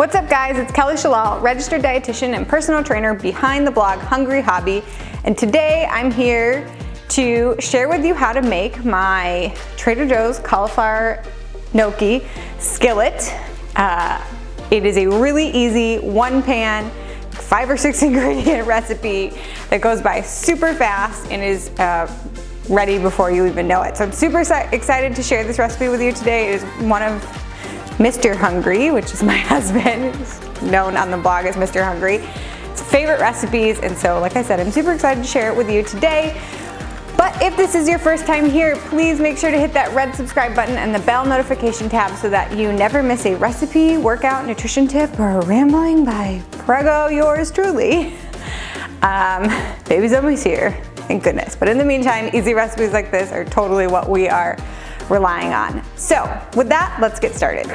What's up guys, it's Kelly Shalal, registered dietitian and personal trainer behind the blog Hungry Hobby, and today I'm here to share with you how to make my Trader Joe's cauliflower gnocchi skillet. It is a really easy one pan, 5 or 6 ingredient recipe that goes by super fast and is ready before you even know it. So I'm super excited to share this recipe with you today. It is one of Mr. Hungry, which is my husband, known on the blog as Mr. Hungry. It's favorite recipes, and so like I said, I'm super excited to share it with you today. But if this is your first time here, please make sure to hit that red subscribe button and the bell notification tab so that you never miss a recipe, workout, nutrition tip, or rambling by Prego yours truly. Baby's almost here, thank goodness. But in the meantime, easy recipes like this are totally what we are relying on. So with that, let's get started.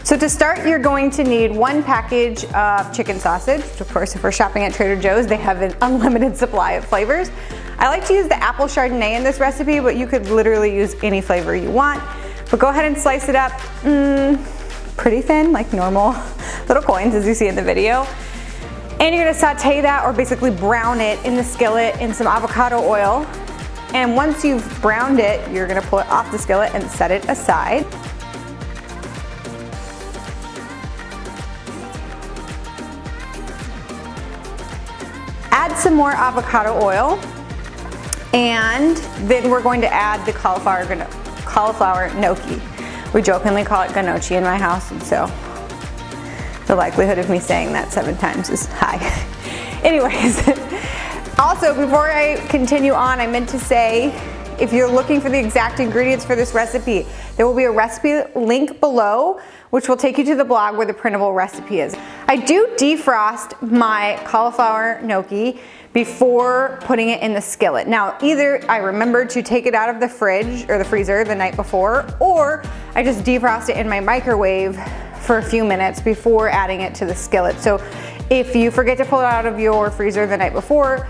So to start, you're going to need 1 package of chicken sausage. Of course, if we're shopping at Trader Joe's, they have an unlimited supply of flavors. I like to use the apple Chardonnay in this recipe, but you could literally use any flavor you want. But go ahead and slice it up pretty thin, like normal little coins as you see in the video. And you're gonna saute that, or basically brown it in the skillet in some avocado oil. And once you've browned it, you're gonna pull it off the skillet and set it aside. Add some more avocado oil, and then we're going to add the cauliflower gnocchi. We jokingly call it gnocchi in my house, and so the likelihood of me saying that 7 times is high. Anyways. Also, before I continue on, I meant to say, if you're looking for the exact ingredients for this recipe, there will be a recipe link below, which will take you to the blog where the printable recipe is. I do defrost my cauliflower gnocchi before putting it in the skillet. Now, either I remember to take it out of the fridge or the freezer the night before, or I just defrost it in my microwave for a few minutes before adding it to the skillet. So if you forget to pull it out of your freezer the night before,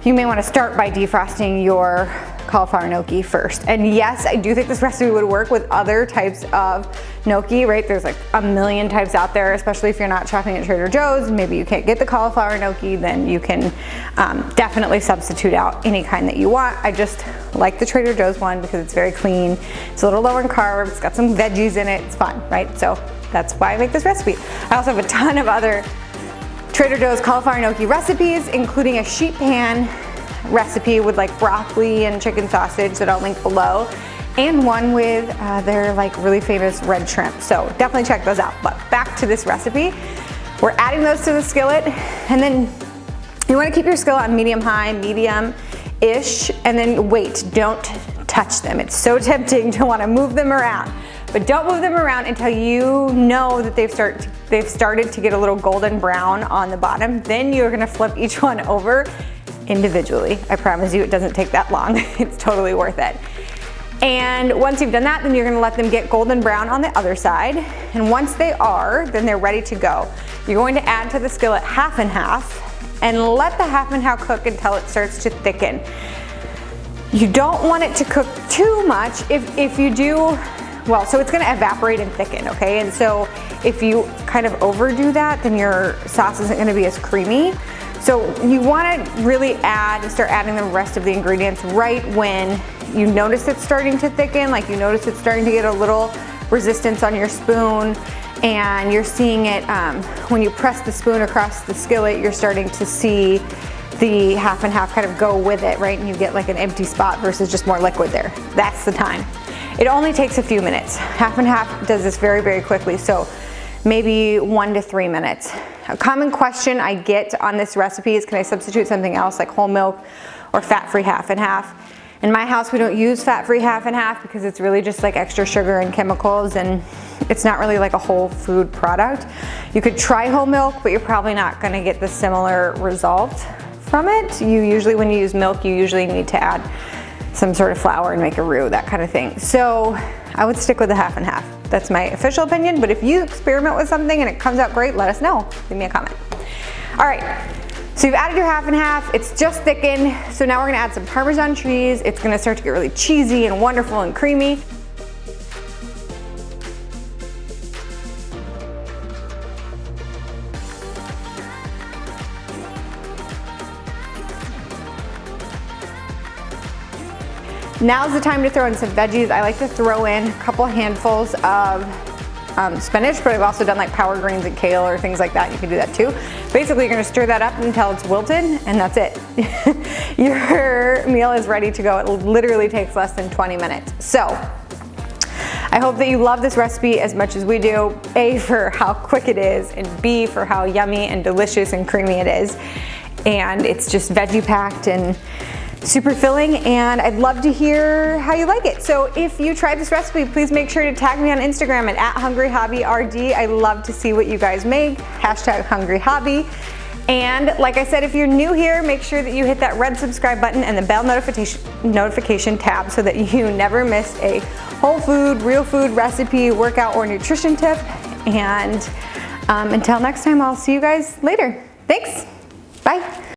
you may want to start by defrosting your cauliflower gnocchi first. And yes, I do think this recipe would work with other types of gnocchi, right? There's like a million types out there, especially if you're not shopping at Trader Joe's. Maybe you can't get the cauliflower gnocchi, then you can definitely substitute out any kind that you want. I just like the Trader Joe's one because it's very clean. It's a little lower in carbs, it's got some veggies in it, it's fun, right? So that's why I make this recipe. I also have a ton of other Trader Joe's cauliflower gnocchi recipes, including a sheet pan recipe with like broccoli and chicken sausage that I'll link below, and one with their like really famous red shrimp. So definitely check those out. But back to this recipe. We're adding those to the skillet, and then you want to keep your skillet on medium-high, medium-ish, and then wait, don't touch them. It's so tempting to want to move them around. But don't move them around until you know that they've started to get a little golden brown on the bottom. Then you're gonna flip each one over individually. I promise you it doesn't take that long. It's totally worth it. And once you've done that, then you're gonna let them get golden brown on the other side. And once they are, then they're ready to go. You're going to add to the skillet half and half, and let the half and half cook until it starts to thicken. You don't want it to cook too much. If you do, well, so it's gonna evaporate and thicken, okay? And so if you kind of overdo that, then your sauce isn't gonna be as creamy. So you wanna really start adding the rest of the ingredients right when you notice it's starting to thicken, like you notice it's starting to get a little resistance on your spoon, and you're seeing it, when you press the spoon across the skillet, you're starting to see the half and half kind of go with it, right? And you get like an empty spot versus just more liquid there. That's the time. It only takes a few minutes. Half and half does this very, very quickly, so maybe 1 to 3 minutes. A common question I get on this recipe is, can I substitute something else like whole milk or fat-free half and half? In my house, we don't use fat-free half and half because it's really just like extra sugar and chemicals, and it's not really like a whole food product. You could try whole milk, but you're probably not gonna get the similar result from it. Usually when you use milk, you usually need to add some sort of flour and make a roux, that kind of thing. So I would stick with the half and half. That's my official opinion, but if you experiment with something and it comes out great, let us know. Leave me a comment. All right, so you've added your half and half. It's just thickened. So now we're gonna add some Parmesan cheese. It's gonna start to get really cheesy and wonderful and creamy. Now's the time to throw in some veggies. I like to throw in a couple handfuls of spinach, but I've also done like power greens and kale or things like that. You can do that too. Basically, you're gonna stir that up until it's wilted, and that's it. Your meal is ready to go. It literally takes less than 20 minutes. So, I hope that you love this recipe as much as we do. A, for how quick it is, and B, for how yummy and delicious and creamy it is. And it's just veggie packed and super filling, and I'd love to hear how you like it. So if you tried this recipe, please make sure to tag me on Instagram at @hungryhobbyrd. I love to see what you guys make, #hungryhobby. And like I said, if you're new here, make sure that you hit that red subscribe button and the bell notification tab so that you never miss a whole food, real food recipe, workout, or nutrition tip. And until next time, I'll see you guys later. Thanks, bye.